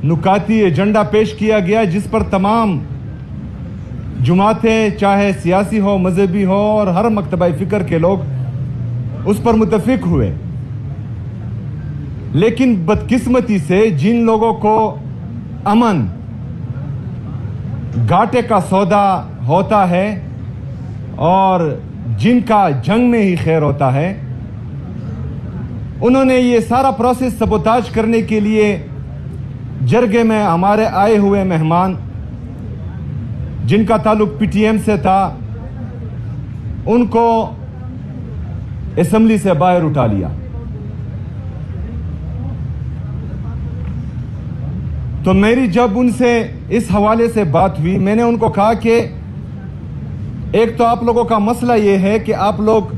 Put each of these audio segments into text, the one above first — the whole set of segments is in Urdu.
نکاتی ایجنڈا پیش کیا گیا جس پر تمام جماعتیں چاہے سیاسی ہو مذہبی ہو اور ہر مکتبہ فکر کے لوگ اس پر متفق ہوئے، لیکن بدقسمتی سے جن لوگوں کو امن گھاٹے کا سودا ہوتا ہے اور جن کا جنگ میں ہی خیر ہوتا ہے، انہوں نے یہ سارا پروسیس سبوتاج کرنے کے لیے جرگے میں ہمارے آئے ہوئے مہمان جن کا تعلق پی ٹی ایم سے تھا ان کو اسمبلی سے باہر اٹھا لیا۔ تو میری جب ان سے اس حوالے سے بات ہوئی، میں نے ان کو کہا کہ ایک تو آپ لوگوں کا مسئلہ یہ ہے کہ آپ لوگ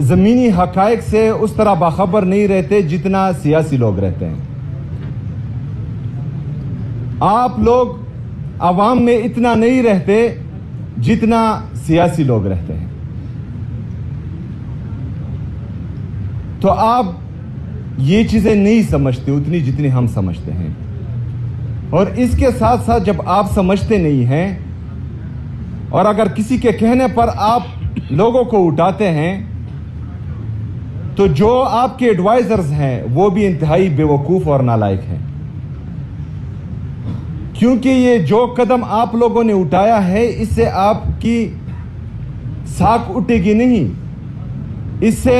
زمینی حقائق سے اس طرح باخبر نہیں رہتے جتنا سیاسی لوگ رہتے ہیں۔ آپ لوگ عوام میں اتنا نہیں رہتے جتنا سیاسی لوگ رہتے ہیں، تو آپ یہ چیزیں نہیں سمجھتے اتنی جتنی ہم سمجھتے ہیں، اور اس کے ساتھ ساتھ جب آپ سمجھتے نہیں ہیں اور اگر کسی کے کہنے پر آپ لوگوں کو اٹھاتے ہیں تو جو آپ کے ایڈوائزرز ہیں وہ بھی انتہائی بے وقوف اور نالائق ہیں، کیونکہ یہ جو قدم آپ لوگوں نے اٹھایا ہے اس سے آپ کی ساکھ اٹھے گی نہیں، اس سے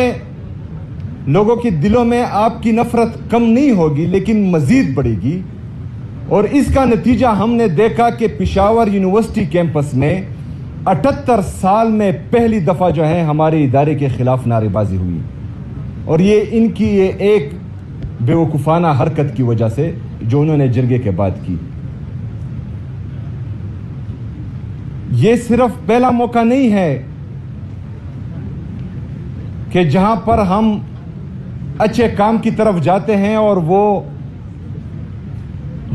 لوگوں کے دلوں میں آپ کی نفرت کم نہیں ہوگی لیکن مزید بڑھے گی۔ اور اس کا نتیجہ ہم نے دیکھا کہ پشاور یونیورسٹی کیمپس میں 78 سال میں پہلی دفعہ جو ہے ہمارے ادارے کے خلاف نعرے بازی ہوئی، اور یہ ان کی یہ ایک بے وقوفانہ حرکت کی وجہ سے جو انہوں نے جرگے کے بعد کی۔ یہ صرف پہلا موقع نہیں ہے کہ جہاں پر ہم اچھے کام کی طرف جاتے ہیں اور وہ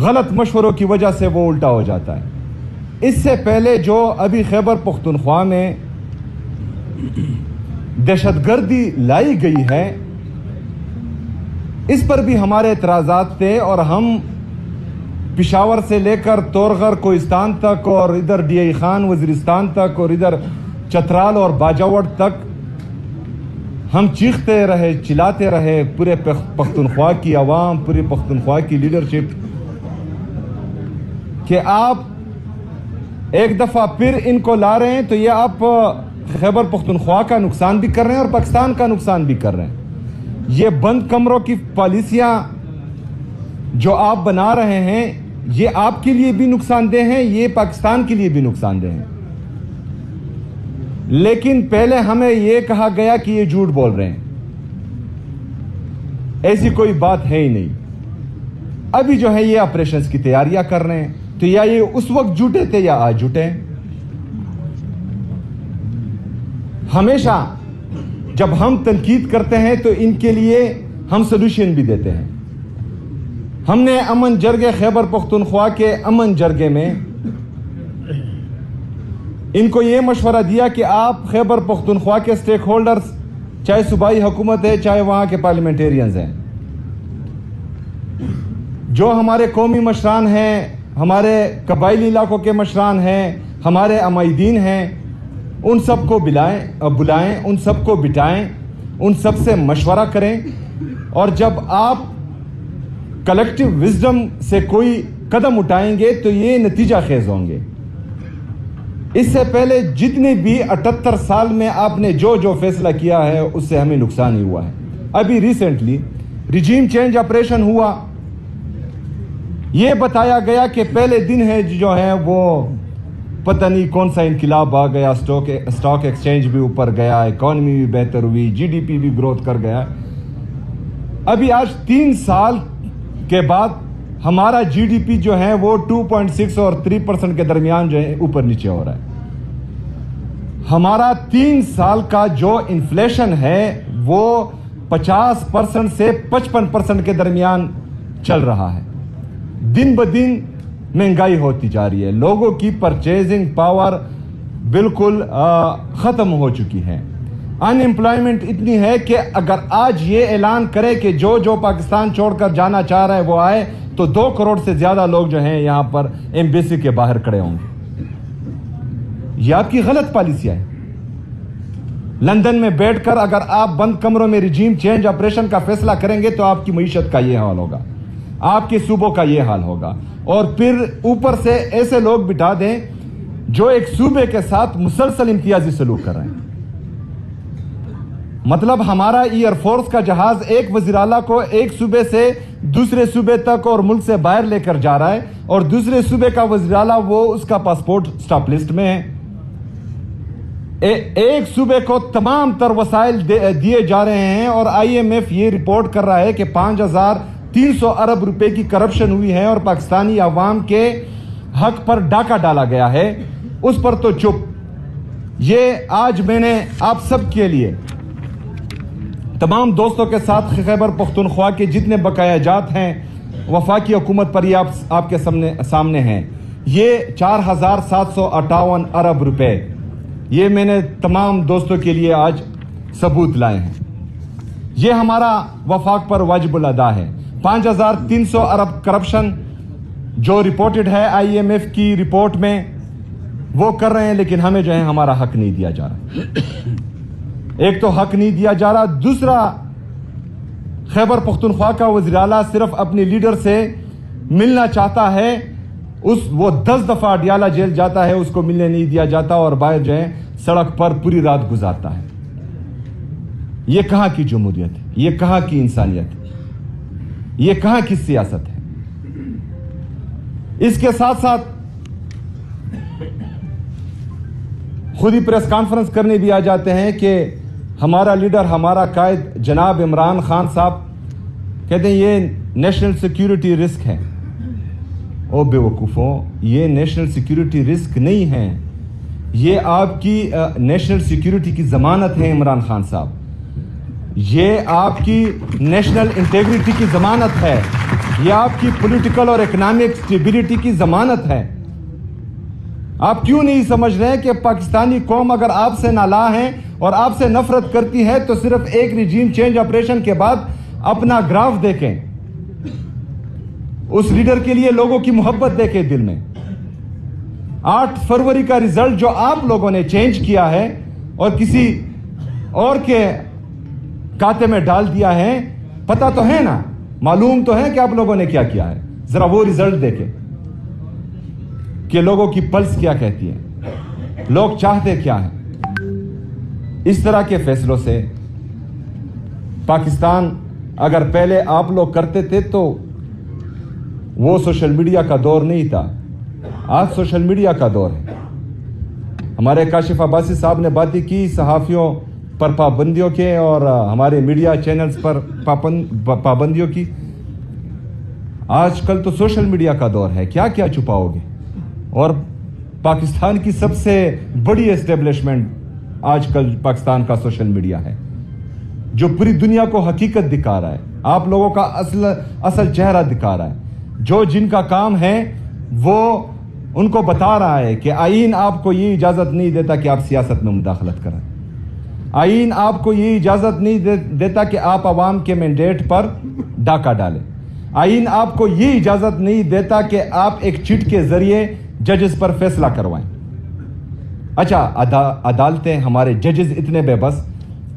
غلط مشوروں کی وجہ سے وہ الٹا ہو جاتا ہے۔ اس سے پہلے جو ابھی خیبر پختونخوا میں دہشت گردی لائی گئی ہے اس پر بھی ہمارے اعتراضات تھے، اور ہم پشاور سے لے کر تورغر کوہستان تک اور ادھر ڈی آئی خان وزیرستان تک اور ادھر چترال اور باجاوڑ تک ہم چیختے رہے چلاتے رہے، پورے پختونخوا کی عوام پورے پختونخوا کی لیڈرشپ، کہ آپ ایک دفعہ پھر ان کو لا رہے ہیں تو یہ آپ خیبر پختونخوا کا نقصان بھی کر رہے ہیں اور پاکستان کا نقصان بھی کر رہے ہیں۔ یہ بند کمروں کی پالیسیاں جو آپ بنا رہے ہیں یہ آپ کے لیے بھی نقصان دہ ہیں، یہ پاکستان کے لیے بھی نقصان دہ ہیں۔ لیکن پہلے ہمیں یہ کہا گیا کہ یہ جھوٹ بول رہے ہیں، ایسی کوئی بات ہے ہی نہیں۔ ابھی جو ہے یہ آپریشنز کی تیاریاں کر رہے ہیں، تو یا یہ اس وقت جھوٹے تھے یا آج جھوٹے ہیں۔ ہمیشہ جب ہم تنقید کرتے ہیں تو ان کے لیے ہم سلوشن بھی دیتے ہیں۔ ہم نے امن جرگے خیبر پختونخوا کے امن جرگے میں ان کو یہ مشورہ دیا کہ آپ خیبر پختونخوا کے سٹیک ہولڈرز، چاہے صوبائی حکومت ہے چاہے وہاں کے پارلیمنٹیرینز ہیں، جو ہمارے قومی مشران ہیں، ہمارے قبائلی علاقوں کے مشران ہیں، ہمارے عمائدین ہیں، ان سب کو بلائیں، ان سب کو بٹھائیں، ان سب سے مشورہ کریں، اور جب آپ کلیکٹیو وزڈم سے کوئی قدم اٹھائیں گے تو یہ نتیجہ خیز ہوں گے۔ اس سے پہلے جتنے بھی 78 سال میں آپ نے جو فیصلہ کیا ہے اس سے ہمیں نقصان ہی ہوا ہے۔ ابھی ریسنٹلی ریجیم چینج آپریشن ہوا، یہ بتایا گیا کہ پہلے دن ہے جو ہے وہ پتہ نہیں کون سا انقلاب آ گیا، اسٹاک ایکسچینج بھی اوپر گیا، اکانومی بھی بہتر ہوئی، جی ڈی پی بھی گروتھ کر گیا۔ ابھی آج 3 سال کے بعد ہمارا جی ڈی پی جو ہے وہ 2.6 اور 3% کے درمیان جو ہے اوپر نیچے ہو رہا ہے۔ ہمارا 3 سال کا جو انفلیشن ہے وہ 50% سے 55% کے درمیان چل رہا ہے۔ دن بدن مہنگائی ہوتی جا رہی ہے، لوگوں کی پرچیزنگ پاور بالکل ختم ہو چکی ہے۔ انمپلائمنٹ اتنی ہے کہ اگر آج یہ اعلان کرے کہ جو پاکستان چھوڑ کر جانا چاہ رہا ہے وہ آئے تو 2 کروڑ سے زیادہ لوگ جو ہیں یہاں پر ایمبیسی کے باہر کھڑے ہوں گے. یہ آپ کی غلط پالیسیاں ہیں. لندن میں بیٹھ کر اگر آپ بند کمروں میں رجیم چینج آپریشن کا فیصلہ کریں گے تو آپ کی معیشت کا یہ حال ہوگا, آپ کے صوبوں کا یہ حال ہوگا, اور پھر اوپر سے ایسے لوگ بٹھا دیں جو ایک صوبے کے ساتھ مسلسل امتیازی سلوک کر رہے ہیں. مطلب ہمارا ایئر فورس کا جہاز ایک وزیر اعلیٰ کو ایک صوبے سے دوسرے صوبے تک اور ملک سے باہر لے کر جا رہا ہے, اور دوسرے صوبے کا وزیر اعلیٰ وہ اس کا پاسپورٹ سٹاپ لسٹ میں ہے. ایک صوبے کو تمام تر وسائل دیے جا رہے ہیں, اور آئی ایم ایف یہ رپورٹ کر رہا ہے کہ 5,300 ارب روپے کی کرپشن ہوئی ہے اور پاکستانی عوام کے حق پر ڈاکہ ڈالا گیا ہے. اس پر تو چپ. یہ آج میں نے آپ سب کے لیے تمام دوستوں کے ساتھ خیبر پختونخوا کے جتنے بقایا جات ہیں وفاقی حکومت پر یہ آپ کے سامنے ہیں. یہ 4,758 ارب روپے یہ میں نے تمام دوستوں کے لیے آج ثبوت لائے ہیں. یہ ہمارا وفاق پر واجب الادا ہے. 5,300 ارب کرپشن جو رپورٹڈ ہے آئی ایم ایف کی رپورٹ میں وہ کر رہے ہیں, لیکن ہمیں جو ہے ہمارا حق نہیں دیا جا رہا. ایک تو حق نہیں دیا جا رہا, دوسرا خیبر پختونخوا کا وزیر اعلیٰ صرف اپنی لیڈر سے ملنا چاہتا ہے, وہ 10 دفعہ ڈیالہ جیل جاتا ہے, اس کو ملنے نہیں دیا جاتا, اور باہر جو ہے سڑک پر پوری رات گزارتا ہے. یہ کہاں کی جمہوریت ہے؟ یہ کہاں کی انسانیت ہے؟ یہ کہاں کی سیاست ہے؟ اس کے ساتھ ساتھ خود ہی پریس کانفرنس کرنے بھی آ جاتے ہیں کہ ہمارا لیڈر, ہمارا قائد جناب عمران خان صاحب کہتے ہیں یہ نیشنل سیکیورٹی رسک ہے. او بے وقوفوں, یہ نیشنل سیکیورٹی رسک نہیں ہے, یہ آپ کی نیشنل سیکیورٹی کی ضمانت ہے عمران خان صاحب. یہ آپ کی نیشنل انٹیگریٹی کی ضمانت ہے, یہ آپ کی پولیٹیکل اور اکنامک سٹیبلٹی کی ضمانت ہے. آپ کیوں نہیں سمجھ رہے کہ پاکستانی قوم اگر آپ سے نالاں ہے اور آپ سے نفرت کرتی ہے تو صرف ایک رجیم چینج آپریشن کے بعد اپنا گراف دیکھیں, اس لیڈر کے لیے لوگوں کی محبت دیکھیں دل میں. 8 فروری کا رزلٹ جو آپ لوگوں نے چینج کیا ہے اور کسی اور کے کھاتے میں ڈال دیا ہے, پتہ تو ہے نا, معلوم تو ہے کہ آپ لوگوں نے کیا کیا ہے. ذرا وہ رزلٹ دیکھیں کہ لوگوں کی پلس کیا کہتی ہے, لوگ چاہتے کیا ہیں. اس طرح کے فیصلوں سے پاکستان اگر پہلے آپ لوگ کرتے تھے تو وہ سوشل میڈیا کا دور نہیں تھا, آج سوشل میڈیا کا دور ہے. ہمارے کاشف عباسی صاحب نے باتیں کی صحافیوں پر پابندیوں کے اور ہمارے میڈیا چینلز پر پابندیوں کی. آج کل تو سوشل میڈیا کا دور ہے, کیا کیا چھپاؤ گے. اور پاکستان کی سب سے بڑی اسٹیبلشمنٹ آج کل پاکستان کا سوشل میڈیا ہے, جو پوری دنیا کو حقیقت دکھا رہا ہے, آپ لوگوں کا اصل چہرہ دکھا رہا ہے. جو جن کا کام ہے وہ ان کو بتا رہا ہے کہ آئین آپ کو یہ اجازت نہیں دیتا کہ آپ سیاست میں مداخلت کریں. آئین آپ کو یہ اجازت نہیں دیتا کہ آپ عوام کے مینڈیٹ پر ڈاکہ ڈالیں. آئین آپ کو یہ اجازت نہیں دیتا کہ آپ ایک چٹ کے ذریعے ججز پر فیصلہ کروائیں. اچھا, عدالتیں, ہمارے ججز اتنے بے بس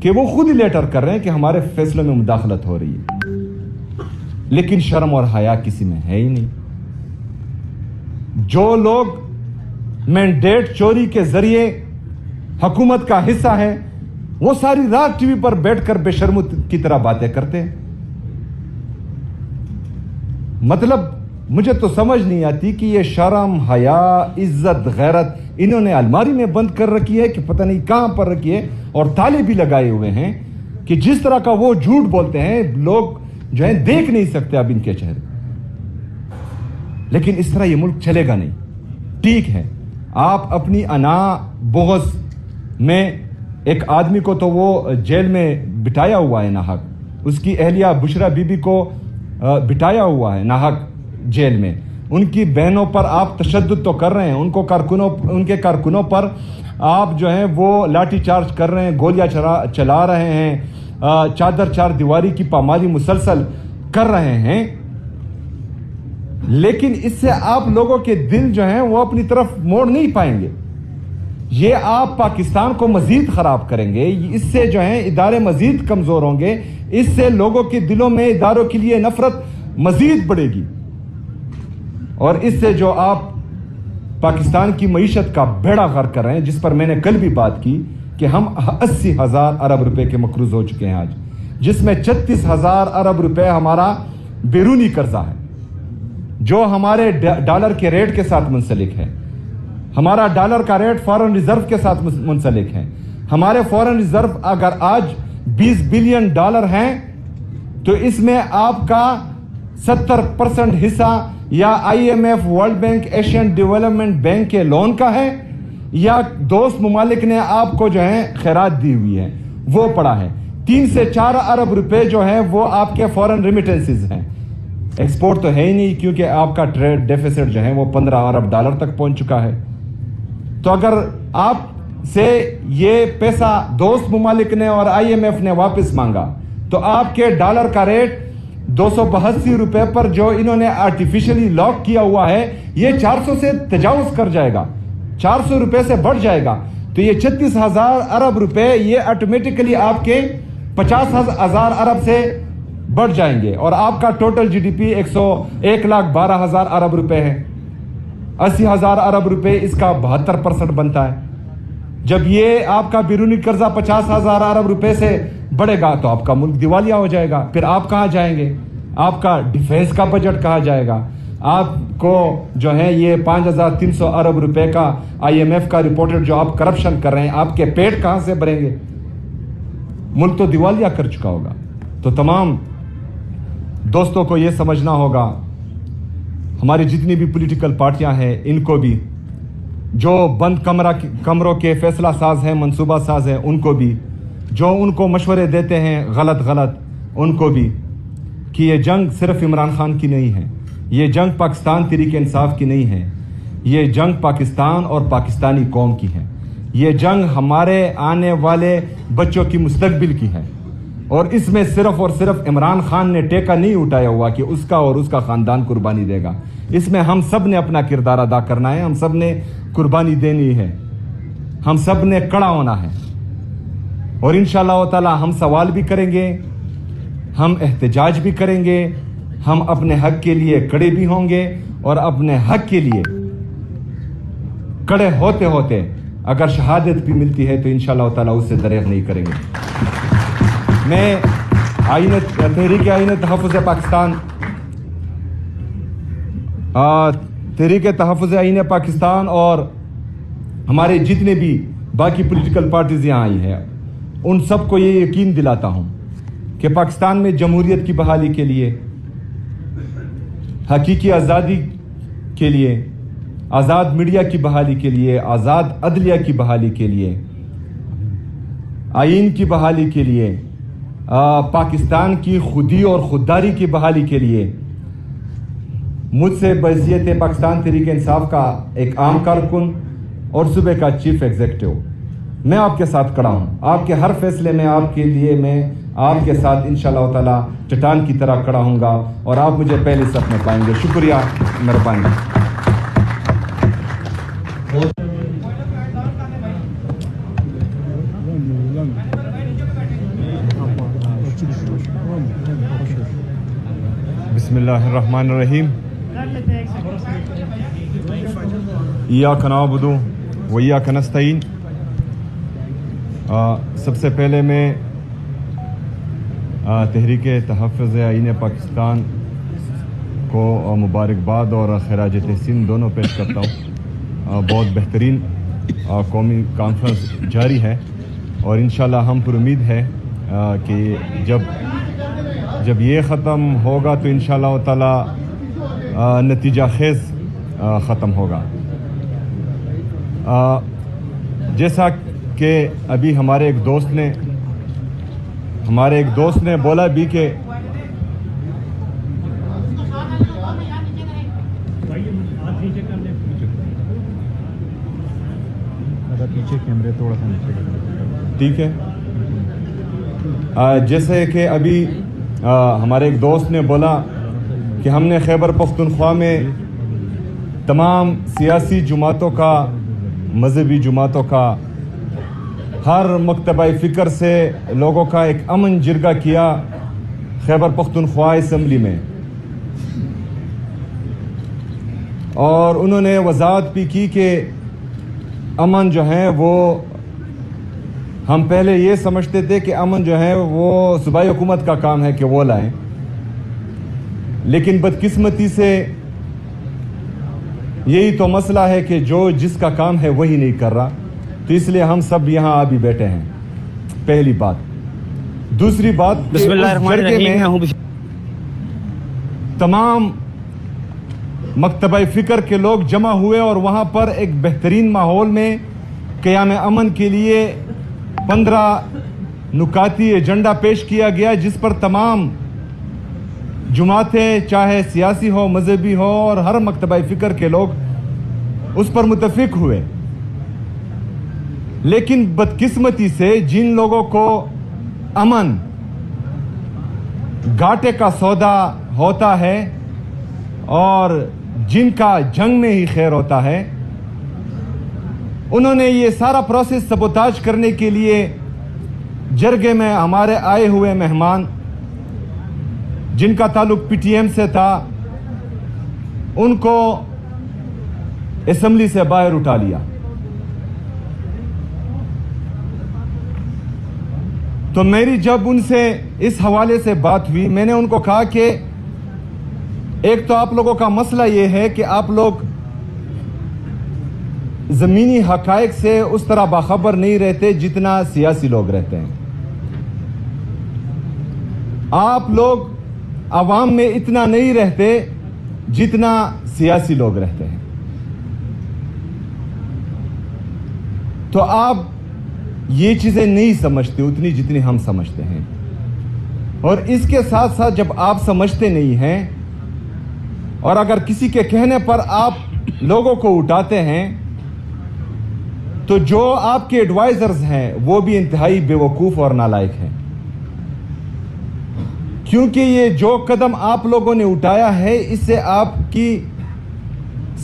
کہ وہ خود ہی لیٹر کر رہے ہیں کہ ہمارے فیصلوں میں مداخلت ہو رہی ہے, لیکن شرم اور حیا کسی میں ہے ہی نہیں. جو لوگ مینڈیٹ چوری کے ذریعے حکومت کا حصہ ہیں وہ ساری رات ٹی وی پر بیٹھ کر بے شرم کی طرح باتیں کرتے ہیں. مطلب مجھے تو سمجھ نہیں آتی کہ یہ شرم, حیا, عزت, غیرت انہوں نے الماری میں بند کر رکھی ہے کہ پتہ نہیں کہاں پر رکھی ہے, اور تالے بھی لگائے ہوئے ہیں کہ جس طرح کا وہ جھوٹ بولتے ہیں لوگ جو ہیں دیکھ نہیں سکتے اب ان کے چہرے. لیکن اس طرح یہ ملک چلے گا نہیں. ٹھیک ہے, آپ اپنی انا بغض میں ایک آدمی کو تو وہ جیل میں بٹھایا ہوا ہے ناحق, اس کی اہلیہ بشرا بی بی کو بٹھایا ہوا ہے ناحق جیل میں, ان کی بہنوں پر آپ تشدد تو کر رہے ہیں, ان کے کارکنوں پر آپ جو ہیں وہ لاٹھی چارج کر رہے ہیں, گولیاں چلا رہے ہیں, چادر چار دیواری کی پامالی مسلسل کر رہے ہیں, لیکن اس سے آپ لوگوں کے دل جو ہیں وہ اپنی طرف موڑ نہیں پائیں گے. یہ آپ پاکستان کو مزید خراب کریں گے, اس سے جو ہیں ادارے مزید کمزور ہوں گے, اس سے لوگوں کے دلوں میں اداروں کے لیے نفرت مزید بڑھے گی, اور اس سے جو آپ پاکستان کی معیشت کا بیڑا غرق کر رہے ہیں, جس پر میں نے کل بھی بات کی کہ ہم 80,000 ارب روپے کے مقروض ہو چکے ہیں آج, جس میں 36,000 ارب روپے ہمارا بیرونی قرضہ ہے جو ہمارے ڈالر کے ریٹ کے ساتھ منسلک ہے. ہمارا ڈالر کا ریٹ فارن ریزرو کے ساتھ منسلک ہے. ہمارے فارن ریزرو اگر آج 20 بلین ڈالر ہیں تو اس میں آپ کا 70% حصہ یا IMF, world bank, Asian development bank کے لون کا ہے, یا دوست ممالک نے آپ کو جو ہے خیرات دی ہوئی ہے وہ پڑا ہے. 3 سے 4 ارب روپے جو ہیں وہ آپ کے فورن ریمیٹنسز ہیں. ایکسپورٹ تو ہے ہی نہیں, کیونکہ آپ کا ٹریڈ ڈیفیسٹ جو ہے وہ 15 ارب ڈالر تک پہنچ چکا ہے. تو اگر آپ سے یہ پیسہ دوست ممالک نے اور IMF نے واپس مانگا تو آپ کے ڈالر کا ریٹ 282 روپے پر جو انہوں نے آرٹیفیشلی لاک کیا ہوا ہے یہ 400 سے تجاوز کر جائے گا, 400 روپے سے بڑھ جائے گا. تو یہ 36,000 ارب روپے یہ آٹومیٹکلی آپ کے 50,000 ارب سے بڑھ جائیں گے, اور آپ کا ٹوٹل GDP 1,12,000 ارب روپے ہے. 80,000 ارب روپے اس کا 72% بنتا ہے. جب یہ آپ کا بیرونی قرضہ 50,000 ارب روپے سے بڑھے گا تو آپ کا ملک دیوالیہ ہو جائے گا. پھر آپ کہاں جائیں گے؟ آپ کا ڈیفینس کا بجٹ کہاں جائے گا؟ آپ کو جو ہے یہ 5,300 ارب روپے کا IMF کا رپورٹڈ جو آپ کرپشن کر رہے ہیں, آپ کے پیٹ کہاں سے بھریں گے؟ ملک تو دیوالیہ کر چکا ہوگا. تو تمام دوستوں کو یہ سمجھنا ہوگا, ہماری جتنی بھی پولیٹیکل پارٹیاں ہیں ان کو بھی, جو بند کمروں کے فیصلہ ساز ہیں, منصوبہ ساز ہیں, ان کو بھی, جو ان کو مشورے دیتے ہیں غلط ان کو بھی, کہ یہ جنگ صرف عمران خان کی نہیں ہے, یہ جنگ پاکستان تحریک انصاف کی نہیں ہے, یہ جنگ پاکستان اور پاکستانی قوم کی ہے. یہ جنگ ہمارے آنے والے بچوں کی مستقبل کی ہے, اور اس میں صرف اور صرف عمران خان نے ٹیکہ نہیں اٹھایا ہوا کہ اس کا اور اس کا خاندان قربانی دے گا. اس میں ہم سب نے اپنا کردار ادا کرنا ہے, ہم سب نے قربانی دینی ہے, ہم سب نے کڑا ہونا ہے, اور انشاءاللہ تعالی ہم سوال بھی کریں گے, ہم احتجاج بھی کریں گے, ہم اپنے حق کے لیے کڑے بھی ہوں گے, اور اپنے حق کے لیے کڑے ہوتے ہوتے اگر شہادت بھی ملتی ہے تو انشاءاللہ تعالی اس سے دریغ نہیں کریں گے. میں تحریک تحفظ پاکستان تحریک تحفظ آئین پاکستان اور ہمارے جتنے بھی باقی پولیٹیکل پارٹیز یہاں آئی ہیں ان سب کو یہ یقین دلاتا ہوں کہ پاکستان میں جمہوریت کی بحالی کے لیے, حقیقی آزادی کے لیے, آزاد میڈیا کی بحالی کے لیے, آزاد عدلیہ کی بحالی کے لیے, آئین کی بحالی کے لیے, پاکستان کی خودی اور خودداری کی بحالی کے لیے مجھ سے بحیثیت پاکستان تحریک انصاف کا ایک عام کارکن اور صوبے کا چیف ایگزیکٹو میں آپ کے ساتھ کھڑا ہوں. آپ کے ہر فیصلے میں آپ کے لیے میں آپ کے ساتھ انشاءاللہ تعالی چٹان کی طرح کھڑا ہوں گا, اور آپ مجھے پہلے صف میں پائیں گے. شکریہ, مہربانی. بسم اللہ الرحمن الرحیم. ایاک نعبد و ایاک نستعین. سب سے پہلے میں تحریک تحفظ آئین پاکستان کو مبارکباد اور خراج تحسین دونوں پیش کرتا ہوں. بہت بہترین قومی کانفرنس جاری ہے, اور انشاءاللہ ہم پر امید ہے کہ جب یہ ختم ہوگا تو انشاءاللہ تعالی نتیجہ خیز ختم ہوگا. جیسا کہ ابھی ہمارے ایک دوست نے بولا بھی کہ پیچھے کیمرے تھوڑا سا نیچے، ٹھیک ہے. جیسے کہ ابھی ہمارے ایک دوست نے بولا کہ ہم نے خیبر پختونخوا میں تمام سیاسی جماعتوں کا، مذہبی جماعتوں کا، ہر مکتبہ فکر سے لوگوں کا ایک امن جرگہ کیا خیبر پختونخوا اسمبلی میں، اور انہوں نے وضاحت بھی کی کہ امن جو ہے وہ، ہم پہلے یہ سمجھتے تھے کہ امن جو ہے وہ صوبائی حکومت کا کام ہے کہ وہ لائیں، لیکن بدقسمتی سے یہی تو مسئلہ ہے کہ جو جس کا کام ہے وہی نہیں کر رہا، تو اس لیے ہم سب یہاں ابھی بیٹھے ہیں. پہلی بات. دوسری بات، بسم اللہ الرحمن الرحیم. تمام مکتبہ فکر کے لوگ جمع ہوئے اور وہاں پر ایک بہترین ماحول میں قیام امن کے لیے 15 نکاتی ایجنڈا پیش کیا گیا، جس پر تمام جماعتیں، چاہے سیاسی ہو، مذہبی ہو، اور ہر مکتبہ فکر کے لوگ اس پر متفق ہوئے. لیکن بدقسمتی سے جن لوگوں کو امن گھاٹے کا سودا ہوتا ہے اور جن کا جنگ میں ہی خیر ہوتا ہے، انہوں نے یہ سارا پروسیس سبوتاج کرنے کے لیے جرگے میں ہمارے آئے ہوئے مہمان، جن کا تعلق پی ٹی ایم سے تھا، ان کو اسمبلی سے باہر اٹھا لیا. تو میری جب ان سے اس حوالے سے بات ہوئی، میں نے ان کو کہا کہ ایک تو آپ لوگوں کا مسئلہ یہ ہے کہ آپ لوگ زمینی حقائق سے اس طرح باخبر نہیں رہتے جتنا سیاسی لوگ رہتے ہیں. آپ لوگ عوام میں اتنا نہیں رہتے جتنا سیاسی لوگ رہتے ہیں. تو آپ یہ چیزیں نہیں سمجھتے اتنی جتنی ہم سمجھتے ہیں. اور اس کے ساتھ ساتھ جب آپ سمجھتے نہیں ہیں اور اگر کسی کے کہنے پر آپ لوگوں کو اٹھاتے ہیں، تو جو آپ کے ایڈوائزرز ہیں وہ بھی انتہائی بے وقوف اور نالائق ہیں. کیونکہ یہ جو قدم آپ لوگوں نے اٹھایا ہے، اس سے آپ کی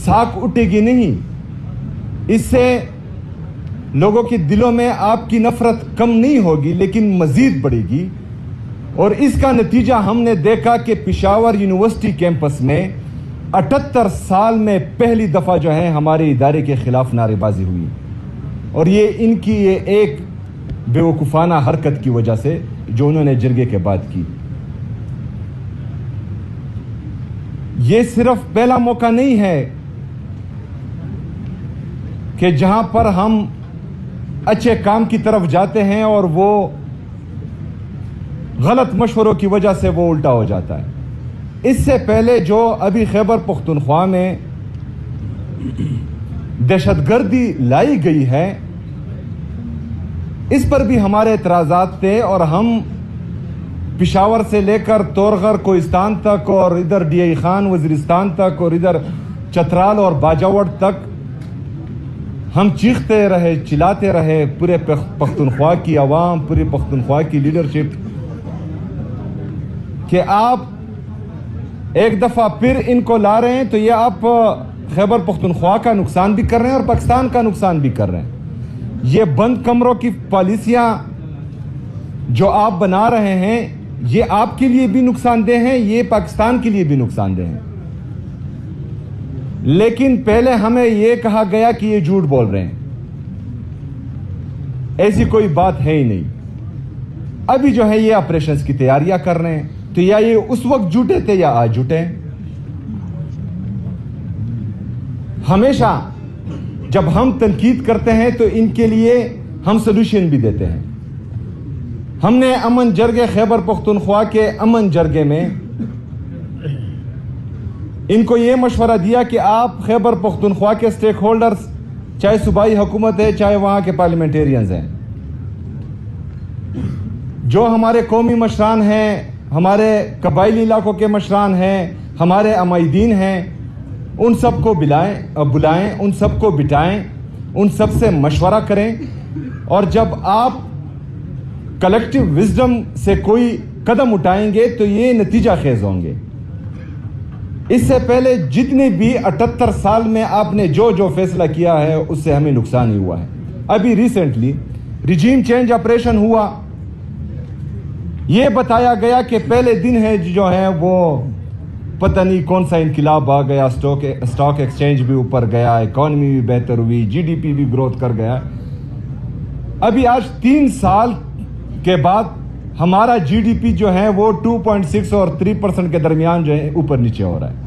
ساکھ اٹھے گی نہیں، اس سے لوگوں کے دلوں میں آپ کی نفرت کم نہیں ہوگی لیکن مزید بڑھے گی. اور اس کا نتیجہ ہم نے دیکھا کہ پشاور یونیورسٹی کیمپس میں 78 سال میں پہلی دفعہ جو ہے ہمارے ادارے کے خلاف نعرے بازی ہوئی، اور یہ ان کی یہ ایک بیوقوفانہ حرکت کی وجہ سے جو انہوں نے جرگے کے بعد کی. یہ صرف پہلا موقع نہیں ہے کہ جہاں پر ہم اچھے کام کی طرف جاتے ہیں اور وہ غلط مشوروں کی وجہ سے وہ الٹا ہو جاتا ہے. اس سے پہلے جو ابھی خیبر پختونخوا میں دہشت گردی لائی گئی ہے، اس پر بھی ہمارے اعتراضات تھے، اور ہم پشاور سے لے کر تورغر کوہستان تک اور ادھر ڈی آئی خان وزیرستان تک اور ادھر چترال اور باجاوڑ تک ہم چیختے رہے، چلاتے رہے، پورے پختونخوا کی عوام، پورے پختونخوا کی لیڈرشپ، کہ آپ ایک دفعہ پھر ان کو لا رہے ہیں تو یہ آپ خیبر پختونخوا کا نقصان بھی کر رہے ہیں اور پاکستان کا نقصان بھی کر رہے ہیں. یہ بند کمروں کی پالیسیاں جو آپ بنا رہے ہیں، یہ آپ کے لیے بھی نقصان دہ ہیں، یہ پاکستان کے لیے بھی نقصان دہ ہیں. لیکن پہلے ہمیں یہ کہا گیا کہ یہ جھوٹ بول رہے ہیں. ایسی کوئی بات ہے ہی نہیں. ابھی جو ہے یہ آپریشنز کی تیاریاں کر رہے ہیں، تو یا یہ اس وقت جھوٹے تھے یا آج جھوٹے ہیں. ہمیشہ جب ہم تنقید کرتے ہیں تو ان کے لیے ہم سلوشن بھی دیتے ہیں. ہم نے امن جرگے خیبر پختونخوا کے امن جرگے میں ان کو یہ مشورہ دیا کہ آپ خیبر پختونخوا کے سٹیک ہولڈرز، چاہے صوبائی حکومت ہے چاہے وہاں کے پارلیمنٹیرینز ہیں، جو ہمارے قومی مشران ہیں، ہمارے قبائلی علاقوں کے مشران ہیں، ہمارے عمائدین ہیں، ان سب کو بلائیں ان سب کو بٹائیں ان سب سے مشورہ کریں اور جب آپ کلیکٹیو وزڈم سے کوئی قدم اٹھائیں گے تو یہ نتیجہ خیز ہوں گے۔ اس سے پہلے جتنے بھی 78 سال میں آپ نے جو فیصلہ کیا ہے اس سے ہمیں نقصان ہی ہوا ہے۔ ابھی ریسنٹلی ریجیم چینج آپریشن ہوا، یہ بتایا گیا کہ پہلے دن ہے جو ہے وہ پتہ نہیں کون سا انقلاب آ گیا، اسٹاک ایکسچینج بھی اوپر گیا، اکانومی بھی بہتر ہوئی، جی ڈی پی بھی گروتھ کر گیا۔ ابھی آج 3 سال کے بعد ہمارا جی ڈی پی جو ہے وہ 2.6 اور 3% کے درمیان جو ہے اوپر نیچے ہو رہا ہے۔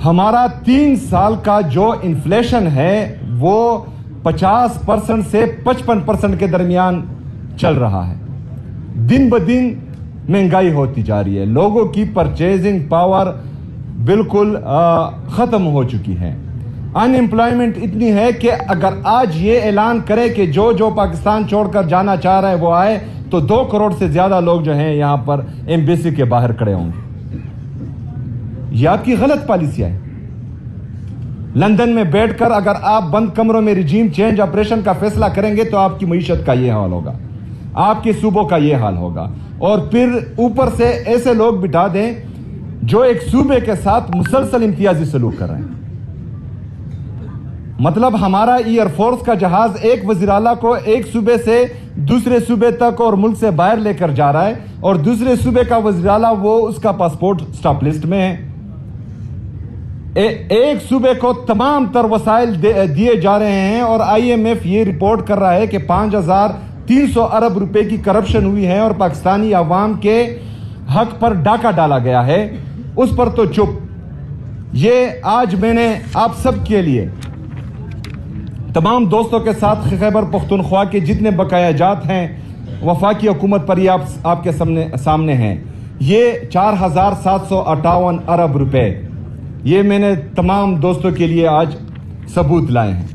ہمارا 3 سال کا جو انفلیشن ہے وہ 50% سے 55% کے درمیان چل رہا ہے۔ دن بدن مہنگائی ہوتی جا رہی ہے، لوگوں کی پرچیزنگ پاور بالکل ختم ہو چکی ہے۔ ان امپلائمنٹ اتنی ہے کہ اگر آج یہ اعلان کرے کہ جو پاکستان چھوڑ کر جانا چاہ رہا ہے وہ آئے تو 2 کروڑ سے زیادہ لوگ جو ہیں یہاں پر ایمبیسی کے باہر کھڑے ہوں گے۔ یہ آپ کی غلط پالیسیاں ہیں۔ لندن میں بیٹھ کر اگر آپ بند کمروں میں ریجیم چینج آپریشن کا فیصلہ کریں گے تو آپ کی معیشت کا یہ حال ہوگا، آپ کے صوبوں کا یہ حال ہوگا، اور پھر اوپر سے ایسے لوگ بٹھا دیں جو ایک صوبے کے ساتھ مسلسل امتیازی سلوک کر رہے ہیں۔ مطلب ہمارا ایئر فورس کا جہاز ایک وزیر اعلیٰ کو ایک صوبے سے دوسرے صوبے تک اور ملک سے باہر لے کر جا رہا ہے، اور دوسرے صوبے کا وزیر اعلیٰ وہ اس کا پاسپورٹ سٹاپ لسٹ میں ہے۔ ایک صوبے کو تمام تر وسائل دیے جا رہے ہیں، اور آئی ایم ایف یہ رپورٹ کر رہا ہے کہ 5300 ارب روپے کی کرپشن ہوئی ہے اور پاکستانی عوام کے حق پر ڈاکہ ڈالا گیا ہے، اس پر تو چپ۔ یہ آج میں نے آپ سب کے لیے تمام دوستوں کے ساتھ خیبر پختونخوا کے جتنے بقایا جات ہیں وفاقی حکومت پر یہ آپ کے سامنے ہیں، یہ 4758 ارب روپے، یہ میں نے تمام دوستوں کے لیے آج ثبوت لائے ہیں۔